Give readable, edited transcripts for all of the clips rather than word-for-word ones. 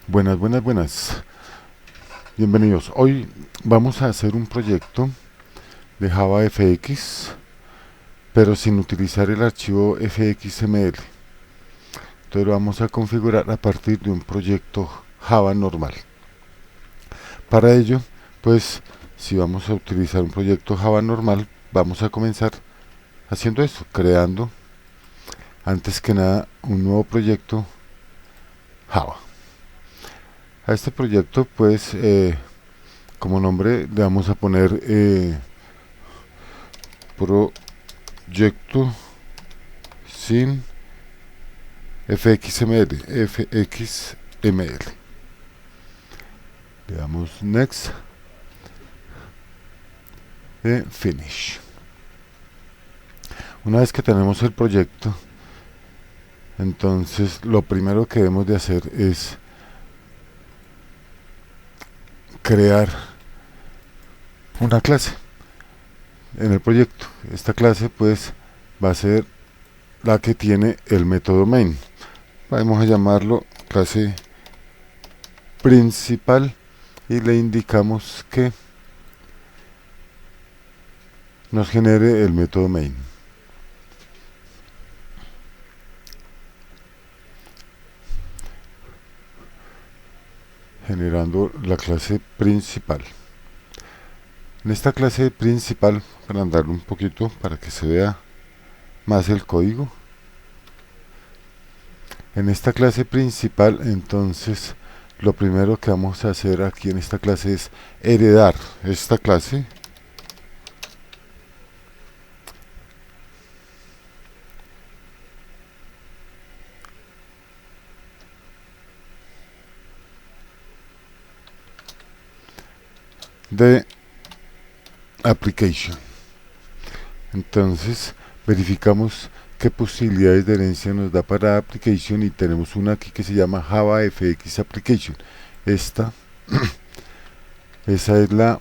Buenas, buenas, buenas. Bienvenidos. Hoy vamos a hacer un proyecto de Java FX, pero sin utilizar el archivo fxml. Entonces lo vamos a configurar a partir de un proyecto Java normal. Para ello, pues, si vamos a utilizar un proyecto Java normal, vamos a comenzar haciendo esto, creando, antes que nada, un nuevo proyecto Java. A este proyecto, pues, como nombre le vamos a poner proyecto sin fxml. Le damos next y finish. Una vez que tenemos el proyecto, entonces lo primero que debemos de hacer es crear una clase en el proyecto. Esta clase pues va a ser la que tiene el método main. Vamos a llamarlo clase principal y le indicamos que nos genere el método main. Generando la clase principal. En esta clase principal, para andar un poquito para que se vea más el código, en esta clase principal, entonces lo primero que vamos a hacer aquí en esta clase es heredar esta clase de application. Entonces verificamos qué posibilidades de herencia nos da para application y tenemos una aquí que se llama Java FX Application. Esa es la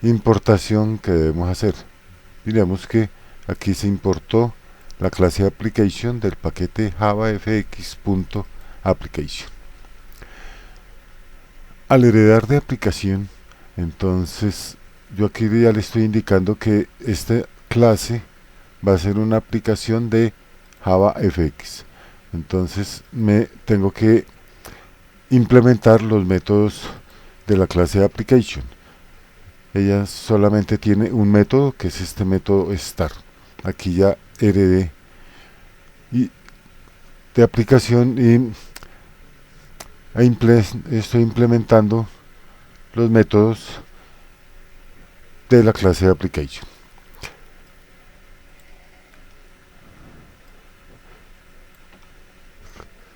importación que debemos hacer. Diremos que aquí se importó la clase application del paquete javafx.application. Al heredar de aplicación, entonces yo aquí ya le estoy indicando que esta clase va a ser una aplicación de JavaFX. Entonces me tengo que implementar los métodos de la clase de application. Ella solamente tiene un método que es este método start. Aquí ya heredé de aplicación y estoy implementando los métodos de la clase de application.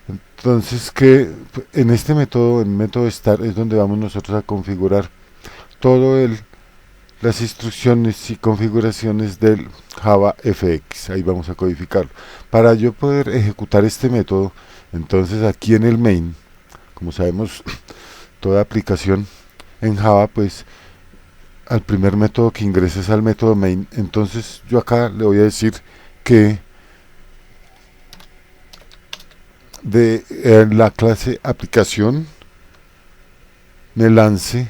Entonces que en este método, en el método start, es donde vamos nosotros a configurar todo las instrucciones y configuraciones del JavaFX. Ahí vamos a codificarlo. Para yo poder ejecutar este método, entonces aquí en el main, como sabemos, toda aplicación en Java, pues al primer método que ingreses al método main, entonces yo acá le voy a decir que de la clase aplicación me lance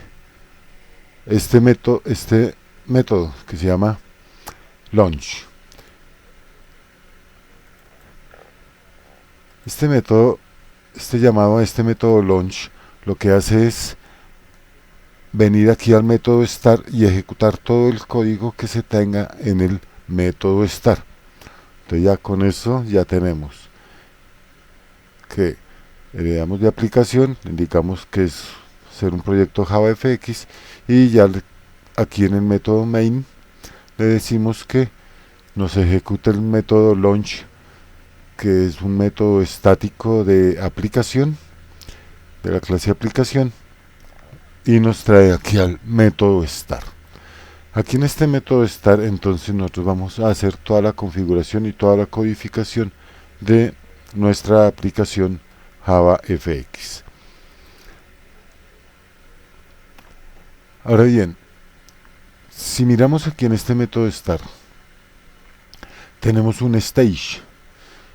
este método que se llama launch. Este método, este método launch, lo que hace es venir aquí al método start y ejecutar todo el código que se tenga en el método start. Entonces ya con eso ya tenemos que heredamos de aplicación, indicamos que es ser un proyecto JavaFX y ya aquí en el método main le decimos que nos ejecute el método launch, que es un método estático de aplicación, de la clase aplicación, y nos trae aquí al método start. Aquí en este método start, entonces nosotros vamos a hacer toda la configuración y toda la codificación de nuestra aplicación JavaFX. Ahora bien, si miramos aquí en este método start, tenemos un stage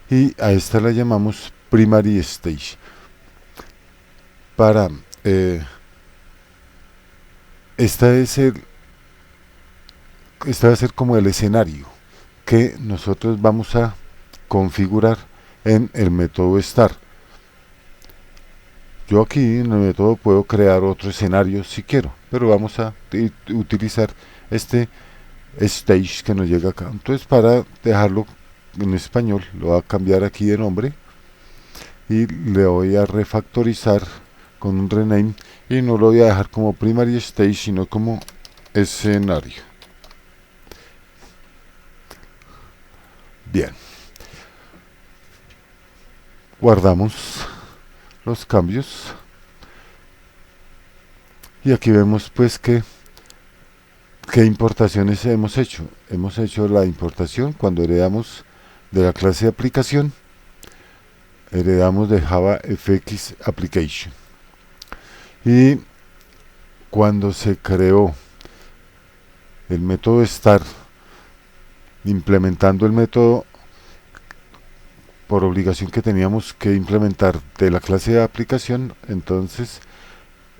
y a esta la llamamos primary stage. para esta es este va a ser como el escenario que nosotros vamos a configurar en el método start. Yo aquí en el método puedo crear otro escenario si quiero, pero vamos a utilizar este stage que nos llega acá. Entonces, para dejarlo en español, lo voy a cambiar aquí de nombre y le voy a refactorizar con un rename, y no lo voy a dejar como primary stage sino como escenario. Bien, guardamos los cambios y aquí vemos pues que qué importaciones hemos hecho. Hemos hecho la importación cuando heredamos de la clase de aplicación, heredamos de JavaFX Application, y cuando se creó el método start implementando el método por obligación que teníamos que implementar de la clase de aplicación, entonces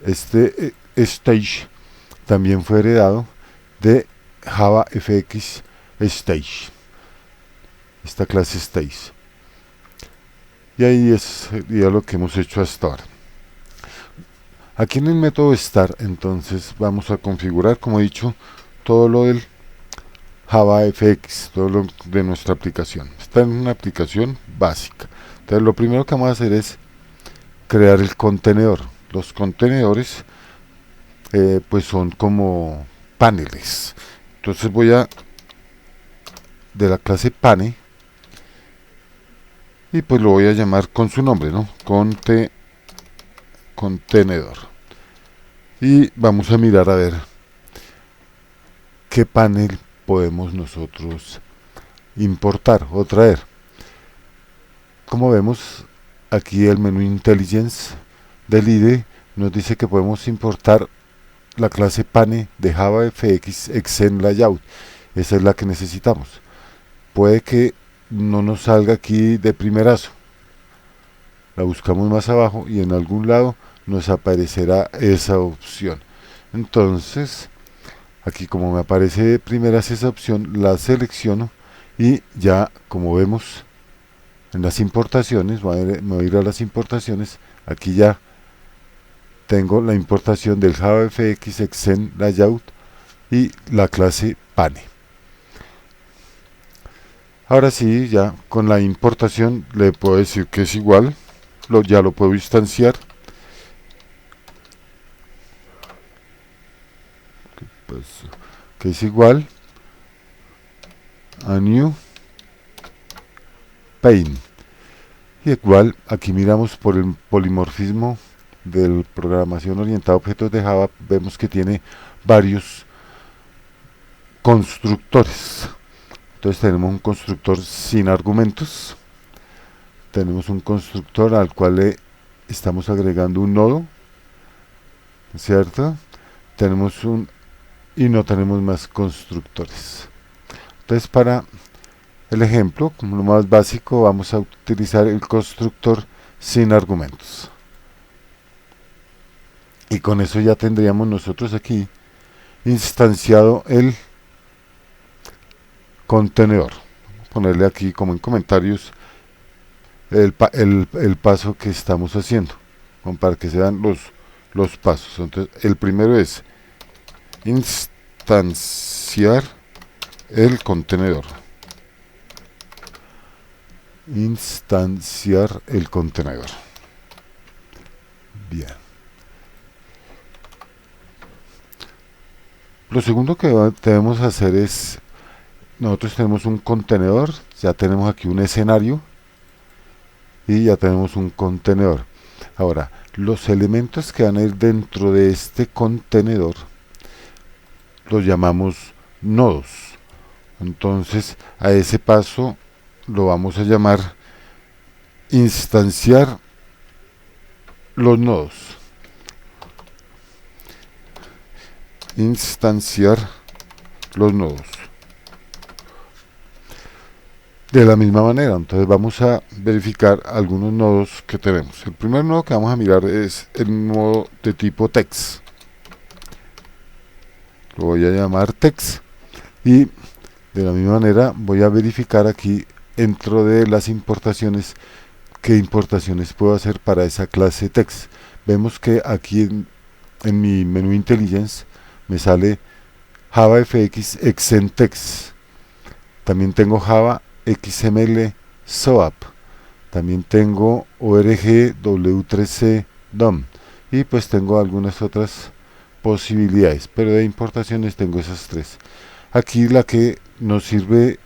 este stage también fue heredado de JavaFX Stage, esta clase stage, y ahí sería lo que hemos hecho hasta ahora. Aquí en el método start entonces vamos a configurar, como he dicho, todo lo del JavaFX, todo lo de nuestra aplicación. Está en una aplicación básica. Entonces lo primero que vamos a hacer es crear el contenedor. Los contenedores pues son como paneles. Entonces voy a de la clase pane y pues lo voy a llamar con su nombre, ¿no? Contenedor. Y vamos a mirar a ver qué panel podemos nosotros importar o traer. Como vemos aquí el menú Intelligence del IDE nos dice que podemos importar la clase pane de JavaFX Extend Layout. Esa es la que necesitamos. Puede que no nos salga aquí de primerazo, la buscamos más abajo y en algún lado nos aparecerá esa opción. Entonces aquí, como me aparece de primeras esa opción, la selecciono y ya, como vemos en las importaciones, me voy a ir a las importaciones. Aquí ya tengo la importación del JavaFX Extend Layout y la clase pane. Ahora sí, ya con la importación le puedo decir que es igual, ya lo puedo instanciar. Pues, que es igual a new pane. Y igual, aquí miramos por el polimorfismo de programación orientada a objetos de Java, vemos que tiene varios constructores. Entonces tenemos un constructor sin argumentos, tenemos un constructor al cual le estamos agregando un nodo, ¿cierto? Tenemos y no tenemos más constructores. Entonces, para el ejemplo, como lo más básico, vamos a utilizar el constructor sin argumentos. Y con eso ya tendríamos nosotros aquí instanciado el contenedor. Vamos a ponerle aquí como en comentarios el paso que estamos haciendo, para que se vean los pasos. Entonces, el primero es instanciar el contenedor. Instanciar el contenedor. Bien. Lo segundo que debemos hacer es, nosotros tenemos un contenedor, ya tenemos aquí un escenario y ya tenemos un contenedor. Ahora, los elementos que van a ir dentro de este contenedor los llamamos nodos. Entonces, a ese paso lo vamos a llamar instanciar los nodos. Instanciar los nodos. de la misma manera. Entonces vamos a verificar algunos nodos que tenemos. El primer nodo que vamos a mirar es el nodo de tipo text. Lo voy a llamar text y de la misma manera voy a verificar aquí dentro de las importaciones qué importaciones puedo hacer para esa clase text. Vemos que aquí en mi menú intelligence me sale JavaFX Extend Text. También tengo Java XML SOAP. También tengo ORG W3C DOM. Y pues tengo algunas otras posibilidades, pero de importaciones tengo esas tres. Aquí la que nos sirve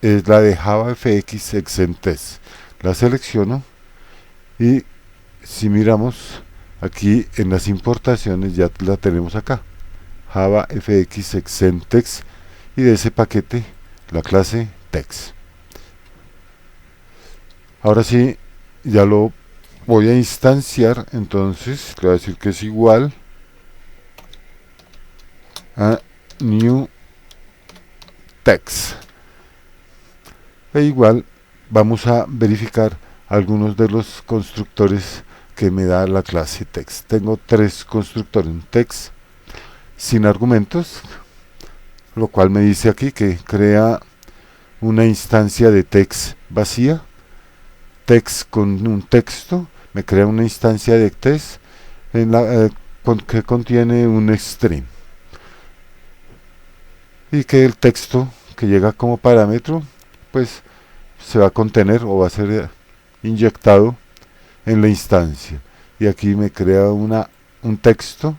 es la de JavaFX Extend Text. La selecciono y si miramos aquí en las importaciones ya la tenemos acá. JavaFX Extend Text y de ese paquete la clase text. Ahora sí, ya lo voy a instanciar, entonces le voy a decir que es igual a new text. E igual vamos a verificar algunos de los constructores que me da la clase text. Tengo tres constructores, un text sin argumentos, lo cual me dice aquí que crea una instancia de text vacía, text con un texto, me crea una instancia de text que contiene un string y que el texto que llega como parámetro pues se va a contener o va a ser inyectado en la instancia, y aquí me crea un texto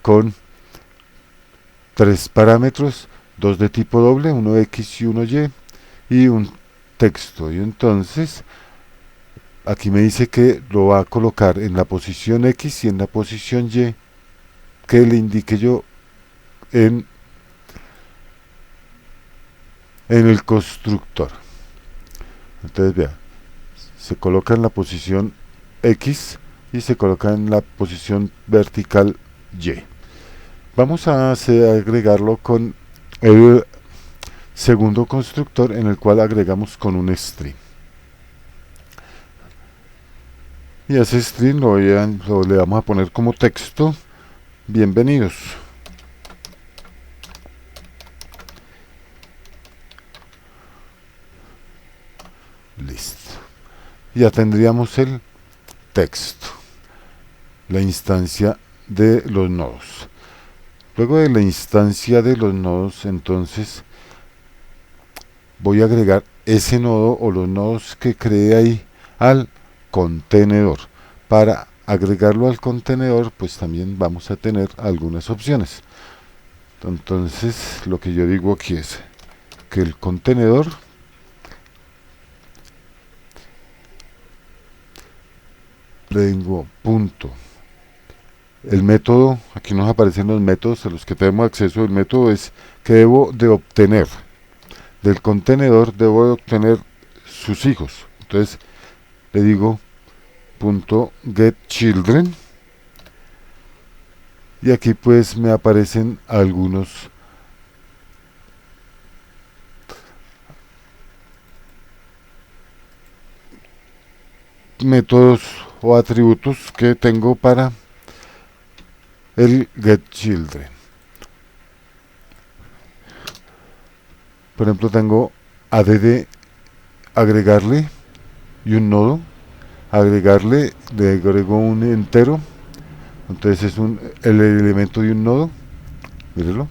con tres parámetros, dos de tipo doble, uno X y uno y un texto. Y entonces aquí me dice que lo va a colocar en la posición X y en la posición Y que le indique yo en el constructor. Entonces vea, se coloca en la posición X y se coloca en la posición vertical Y. Vamos a agregarlo con el segundo constructor, en el cual agregamos con un string. Y a ese string le vamos a poner como texto: bienvenidos. Listo. Ya tendríamos el texto, la instancia de los nodos. Luego de la instancia de los nodos, entonces voy a agregar ese nodo o los nodos que creé ahí al contenedor. Para agregarlo al contenedor, pues también vamos a tener algunas opciones. Entonces, lo que yo digo aquí es que el contenedor tengo punto. El método, aquí nos aparecen los métodos a los que tenemos acceso. El método es que debo de obtener del contenedor, debo de obtener sus hijos. Entonces le digo punto get children, y aquí pues me aparecen algunos métodos o atributos que tengo para el get children. Por ejemplo, tengo add, agregarle, y un nodo, agregarle, le agrego un entero, entonces es el elemento de un nodo, mírenlo,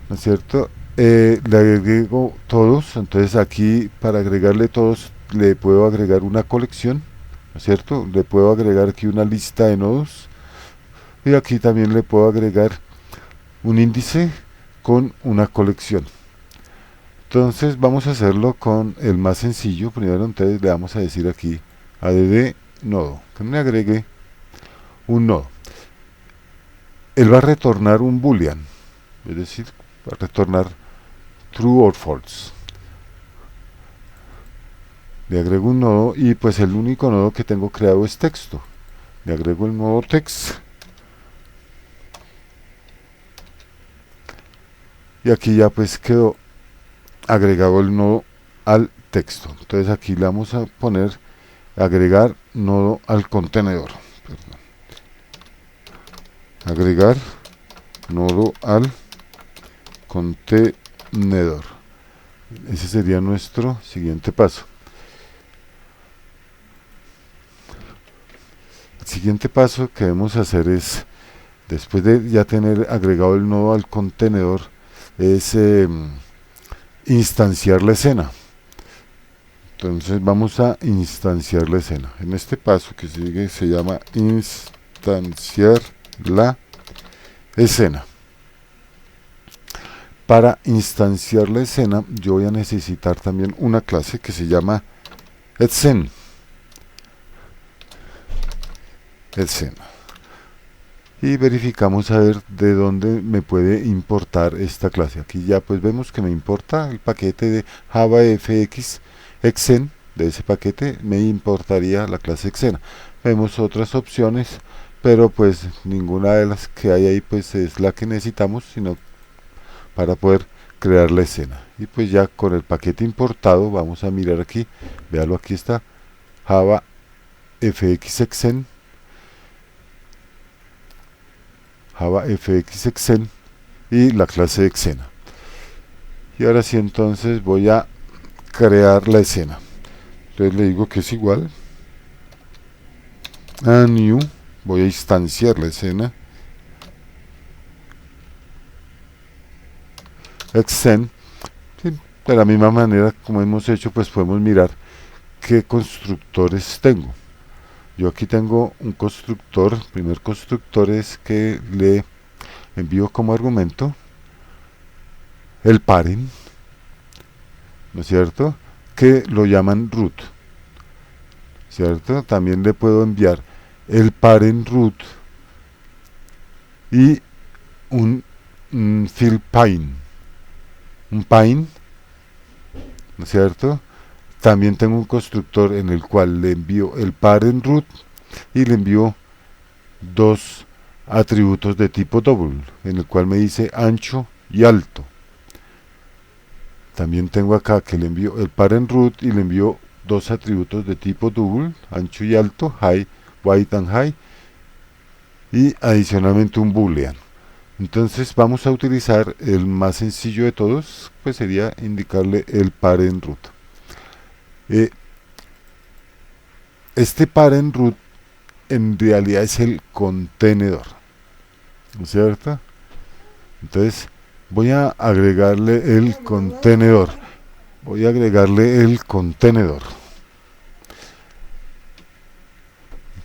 ¿no es cierto? Le agrego todos, entonces aquí para agregarle todos le puedo agregar una colección, ¿no es cierto? Le puedo agregar aquí una lista de nodos, y aquí también le puedo agregar un índice con una colección. Entonces vamos a hacerlo con el más sencillo. Primero entonces le vamos a decir aquí add nodo, que me agregue un nodo. Él va a retornar un boolean, es decir, va a retornar true or false. Le agrego un nodo y pues el único nodo que tengo creado es texto. Le agrego el nodo text y aquí ya pues quedó agregado el nodo al texto. Entonces aquí le vamos a poner agregar nodo al contenedor. Perdón. Agregar nodo al contenedor. Ese sería nuestro siguiente paso. El siguiente paso que debemos hacer es, después de ya tener agregado el nodo al contenedor, es instanciar la escena. Entonces vamos a instanciar la escena. En este paso que sigue se llama instanciar la escena. Para instanciar la escena yo voy a necesitar también una clase que se llama Escena. Y verificamos a ver de dónde me puede importar esta clase. Aquí ya pues vemos que me importa el paquete de JavaFX Exen. De ese paquete me importaría la clase Exena. Vemos otras opciones, pero pues ninguna de las que hay ahí pues es la que necesitamos, sino para poder crear la escena. Y pues ya con el paquete importado vamos a mirar aquí, véalo, aquí está JavaFX Exen, JavaFX Exen y la clase Exena. Y ahora sí, entonces voy a crear la escena. Entonces le digo que es igual a new, voy a instanciar la escena Exen. Sí, de la misma manera como hemos hecho, pues podemos mirar qué constructores tengo. Yo aquí tengo un constructor. El primer constructor es que le envío como argumento el parent, ¿no es cierto?, que lo llaman root, ¿cierto? También le puedo enviar el parent root y un field pine, un pine, ¿no es cierto? También tengo un constructor en el cual le envío el parent root y le envío dos atributos de tipo double, en el cual me dice ancho y alto. También tengo acá que le envío el parent root y le envío dos atributos de tipo double, ancho y alto, high, wide and high, y adicionalmente un boolean. Entonces vamos a utilizar el más sencillo de todos, pues sería indicarle el parent root. Este parent root en realidad es el contenedor, ¿no es cierto? Entonces voy a agregarle el contenedor. Voy a agregarle el contenedor.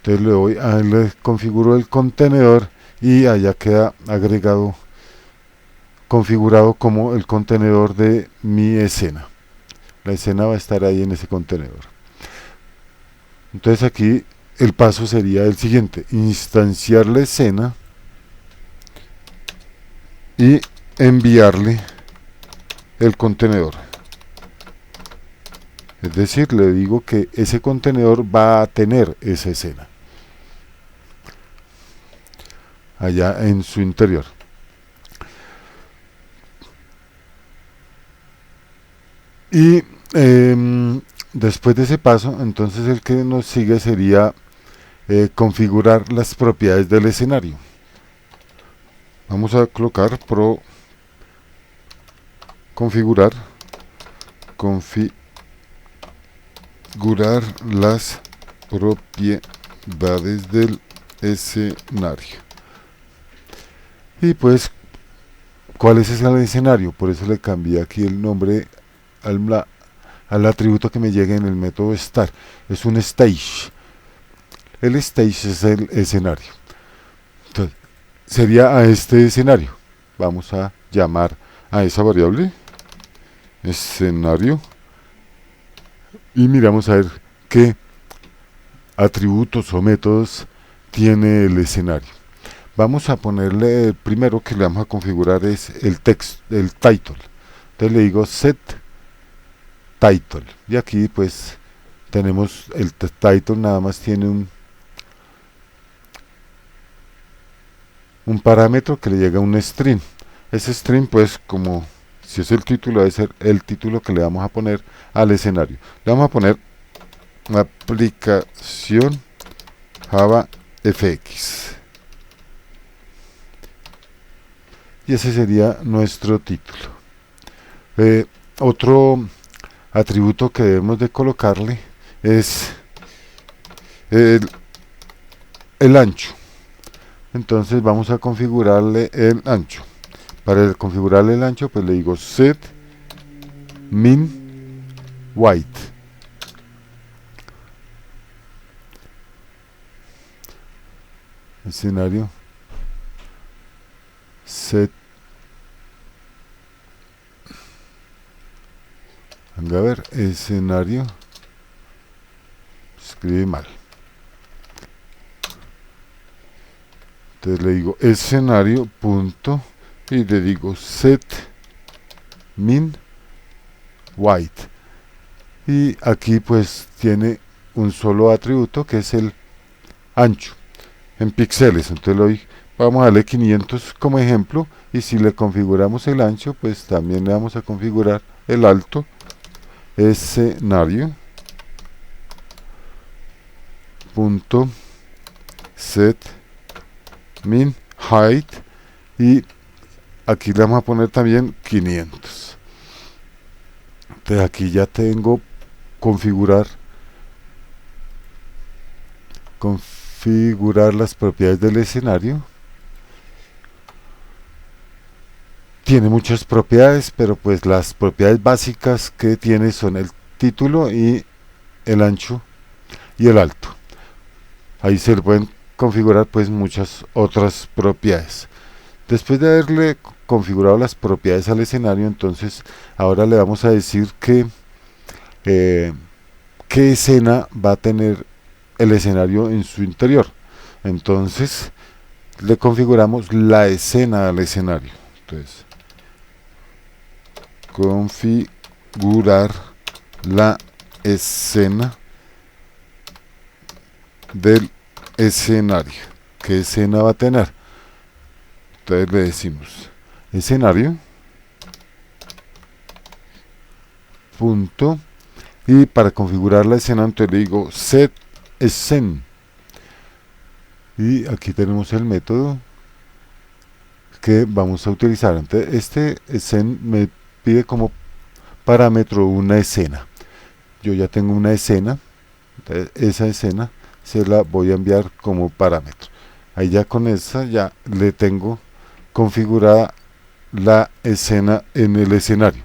Entonces le configuro el contenedor y allá queda agregado, configurado como el contenedor de mi escena. La escena va a estar ahí en ese contenedor. Entonces aquí el paso sería el siguiente: instanciar la escena y enviarle el contenedor. Es decir, le digo que ese contenedor va a tener esa escena allá en su interior. Y después de ese paso, entonces el que nos sigue sería configurar las propiedades del escenario. Vamos a colocar configurar las propiedades del escenario. Y pues, ¿cuál es ese escenario? Por eso le cambié aquí el nombre al atributo que me llega en el método start. Es un stage. El stage es el escenario. Entonces, sería a este escenario. Vamos a llamar a esa variable escenario y miramos a ver qué atributos o métodos tiene el escenario. Vamos a ponerle, el primero que le vamos a configurar es el text, el title. Entonces le digo set title y aquí pues tenemos el title, nada más tiene un parámetro que le llega a un string. Ese string pues como si es el título, debe ser el título que le vamos a poner al escenario. Le vamos a poner aplicación Java FX. Y ese sería nuestro título. Otro atributo que debemos de colocarle es el ancho. Entonces vamos a configurarle el ancho. Para configurarle el ancho, pues le digo set min white. Escenario set. Venga a ver, escenario. Escribe mal. Entonces le digo escenario punto y le digo set min white. Y aquí pues tiene un solo atributo que es el ancho en píxeles. Entonces vamos a darle 500 como ejemplo, y si le configuramos el ancho, pues también le vamos a configurar el alto. Escenario punto set min height, y aquí le vamos a poner también 500. Entonces aquí ya tengo configurar las propiedades del escenario. Tiene muchas propiedades, pero pues las propiedades básicas que tiene son el título y el ancho y el alto. Ahí se le pueden configurar pues muchas otras propiedades. Después de haberle configurado las propiedades al escenario, entonces ahora le vamos a decir que qué escena va a tener el escenario en su interior. Entonces le configuramos la escena al escenario. Entonces configurar la escena del escenario. ¿Qué escena va a tener? Entonces le decimos escenario punto, y para configurar la escena entonces le digo set scene, y aquí tenemos el método que vamos a utilizar. Entonces este scene me pide como parámetro una escena. Yo ya tengo una escena, entonces esa escena se la voy a enviar como parámetro. Ahí ya con esa ya le tengo configurada la escena en el escenario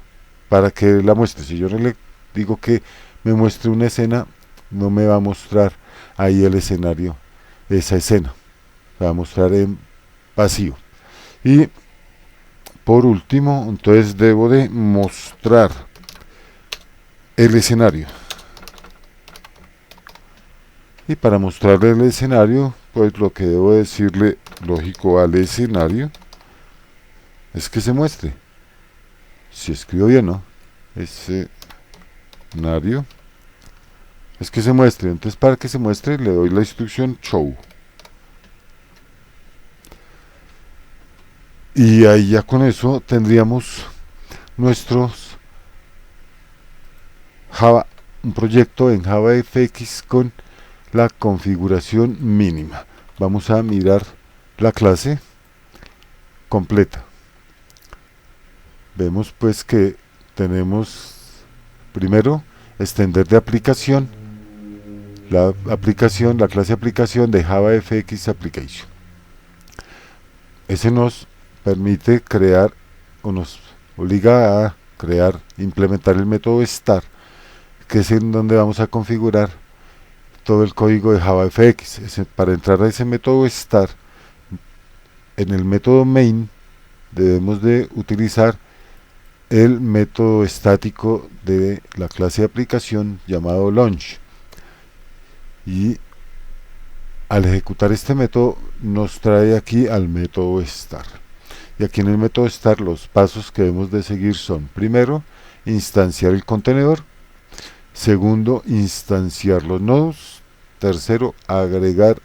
para que la muestre. Si yo no le digo que me muestre una escena, no me va a mostrar ahí el escenario, esa escena, va a mostrar en vacío. Y por último, entonces debo de mostrar el escenario. Y para mostrarle el escenario, pues lo que debo decirle, lógico, al escenario es que se muestre. Si escribo bien, ¿no? Escenario es que se muestre. Entonces para que se muestre le doy la instrucción show. Y ahí ya con eso tendríamos nuestros Java, un proyecto en JavaFX con la configuración mínima. Vamos a mirar la clase completa. Vemos pues que tenemos primero extender de aplicación, la clase aplicación de JavaFX Application. Ese nos permite crear, o nos obliga a crear, implementar el método start, que es en donde vamos a configurar todo el código de JavaFX. Para entrar a ese método start, en el método main debemos de utilizar el método estático de la clase de aplicación llamado launch, y al ejecutar este método nos trae aquí al método start. Y aquí en el método start los pasos que debemos de seguir son: primero, instanciar el contenedor; segundo, instanciar los nodos; tercero, agregar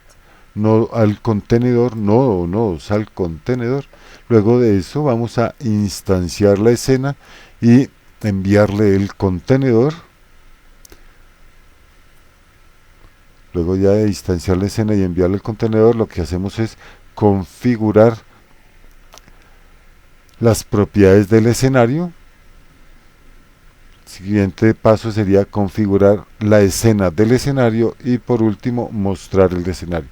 nodo al contenedor, nodo o nodos al contenedor. Luego de eso vamos a instanciar la escena y enviarle el contenedor. Luego ya de instanciar la escena y enviarle el contenedor, lo que hacemos es configurar las propiedades del escenario. Siguiente paso sería configurar la escena del escenario y por último mostrar el escenario.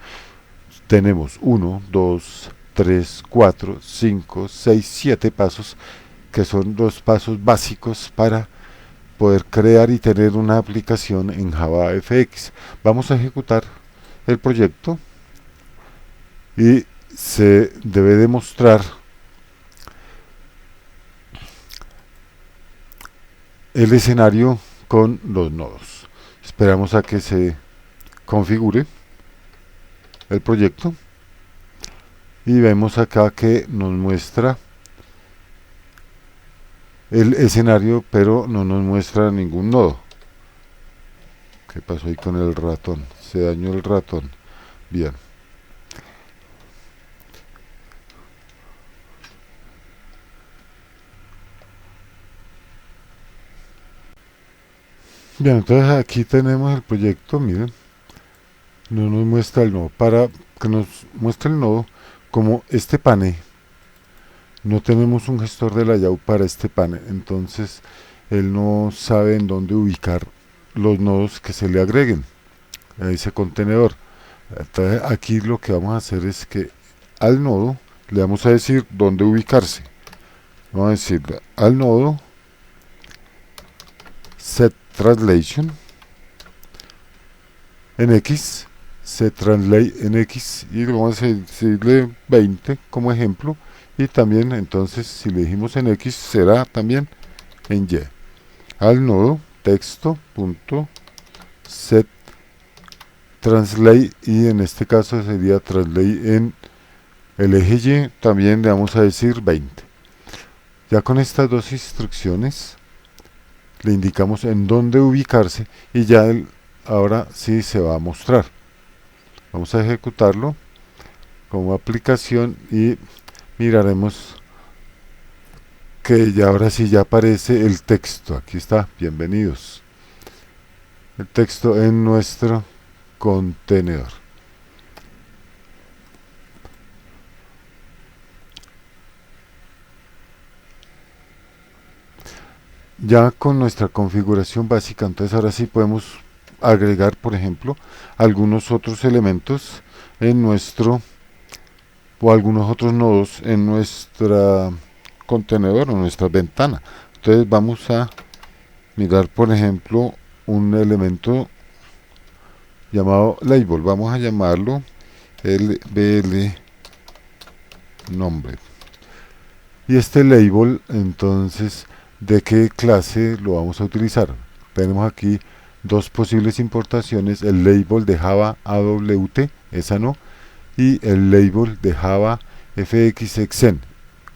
Tenemos 1, 2, 3, 4, 5, 6, 7 pasos, que son los pasos básicos para poder crear y tener una aplicación en JavaFX. Vamos a ejecutar el proyecto y se debe demostrar el escenario con los nodos. Esperamos a que se configure el proyecto y vemos acá que nos muestra el escenario, pero no nos muestra ningún nodo. ¿Qué pasó ahí con el ratón? Se dañó el ratón. Bien. Bien, entonces aquí tenemos el proyecto, miren, no nos muestra el nodo. Para que nos muestre el nodo, como este pane, no tenemos un gestor de layout para este pane, entonces él no sabe en dónde ubicar los nodos que se le agreguen a ese contenedor. Entonces aquí lo que vamos a hacer es que al nodo le vamos a decir dónde ubicarse. Vamos a decirle al nodo set translation en X, set translate en X, y vamos a decirle 20 como ejemplo, y también entonces si le dijimos en X será también en Y. Al nodo texto.set translate, y en este caso sería translate en el eje Y, también le vamos a decir 20. Ya con estas dos instrucciones le indicamos en dónde ubicarse y ya él ahora sí se va a mostrar. Vamos a ejecutarlo como aplicación y miraremos que ya ahora sí ya aparece el texto. Aquí está, bienvenidos. El texto en nuestro contenedor. Ya con nuestra configuración básica, entonces ahora sí podemos agregar, por ejemplo, algunos otros elementos en nuestro, o algunos otros nodos en nuestra contenedor o nuestra ventana. Entonces vamos a mirar, por ejemplo, un elemento llamado label. Vamos a llamarlo LBL nombre. Y este label, entonces, ¿de qué clase lo vamos a utilizar? Tenemos aquí dos posibles importaciones: el label de Java AWT, esa no, y el label de Java FXXen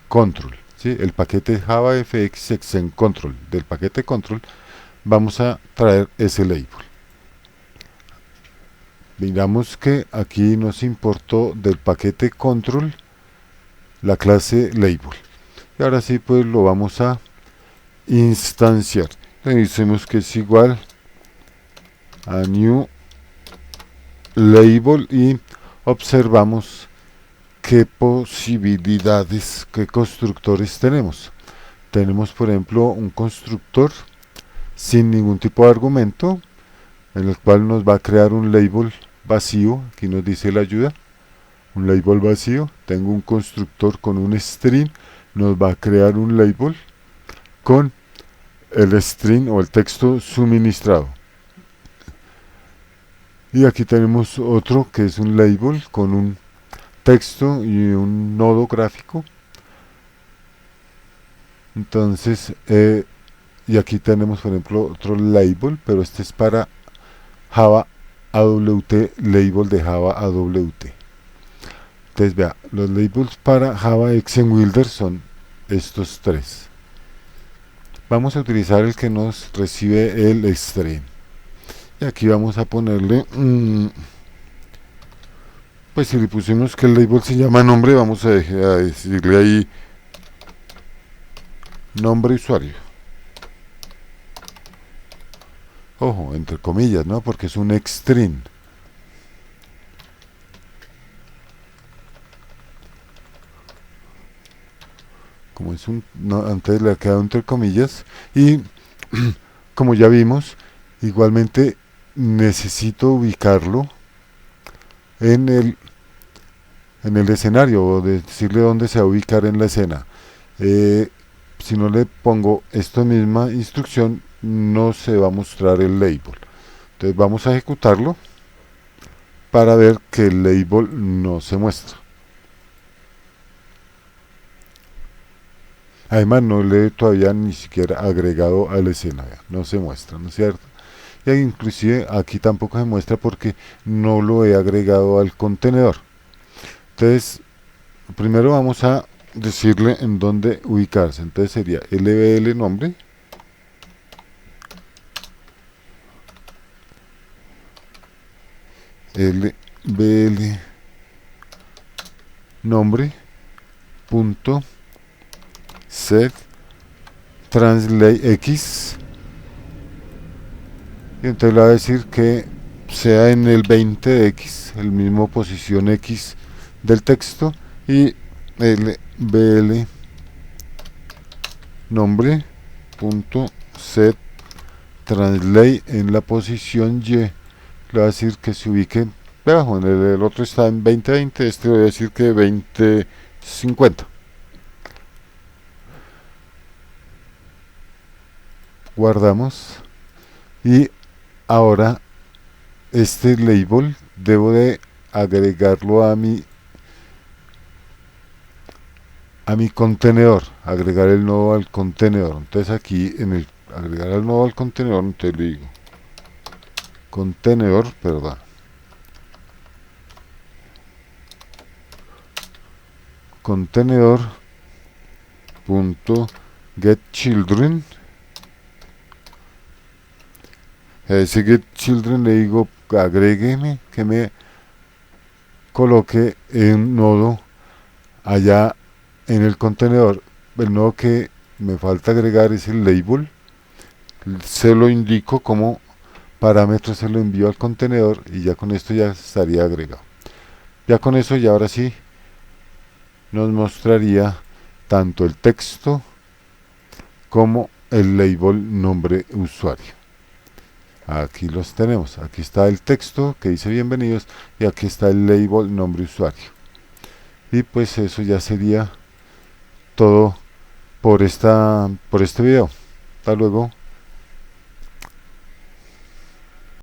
control, ¿sí? El paquete Java FXXen control, del paquete control vamos a traer ese label. Miramos que aquí nos importó del paquete control la clase label, y ahora sí pues lo vamos a instanciar. Le decimos que es igual a new label y observamos qué posibilidades, qué constructores tenemos. Tenemos, por ejemplo, un constructor sin ningún tipo de argumento, en el cual nos va a crear un label vacío. Aquí nos dice la ayuda, un label vacío. Tengo un constructor con un string, nos va a crear un label con el string o el texto suministrado. Y aquí tenemos otro que es un label con un texto y un nodo gráfico. Entonces, y aquí tenemos, por ejemplo, otro label, pero este es para Java AWT, label de Java AWT. Entonces, vea, los labels para Java Xenwilder son estos tres. Vamos a utilizar el que nos recibe el string. Y aquí vamos a ponerle, Pues si le pusimos que el label se llama nombre, vamos a decirle ahí nombre usuario. Ojo, entre comillas, ¿no? Porque es un string. Como es un, no, antes le ha quedado entre comillas. Y como ya vimos, igualmente necesito ubicarlo en el escenario, o decirle dónde se va a ubicar en la escena. Si no le pongo esta misma instrucción, no se va a mostrar el label. Entonces vamos a ejecutarlo para ver que el label no se muestra. Además no le he todavía ni siquiera agregado a la escena, no se muestra, ¿no es cierto? Y inclusive aquí tampoco se muestra porque no lo he agregado al contenedor. Entonces primero vamos a decirle en dónde ubicarse. Entonces sería lbl nombre, lbl nombre punto set translate x, y entonces le va a decir que sea en el 20 de x, el mismo posición x del texto, y lbl nombre punto set translate en la posición y, le va a decir que se ubique debajo. En el otro está en 2020, este voy a decir que 2050. Guardamos, y ahora este label debo de agregarlo a mi contenedor, agregar el nodo al contenedor. Entonces aquí en el agregar el nodo al contenedor, entonces le digo contenedor, perdón, contenedor punto get children. Ese get children le digo agrégueme, que me coloque un nodo allá en el contenedor. El nodo que me falta agregar es el label, se lo indico como parámetro, se lo envío al contenedor y ya con esto ya estaría agregado. Ya con eso, ya ahora sí nos mostraría tanto el texto como el label nombre usuario. Aquí los tenemos, aquí está el texto que dice bienvenidos y aquí está el label nombre usuario. Y pues eso ya sería todo por este video. Hasta luego.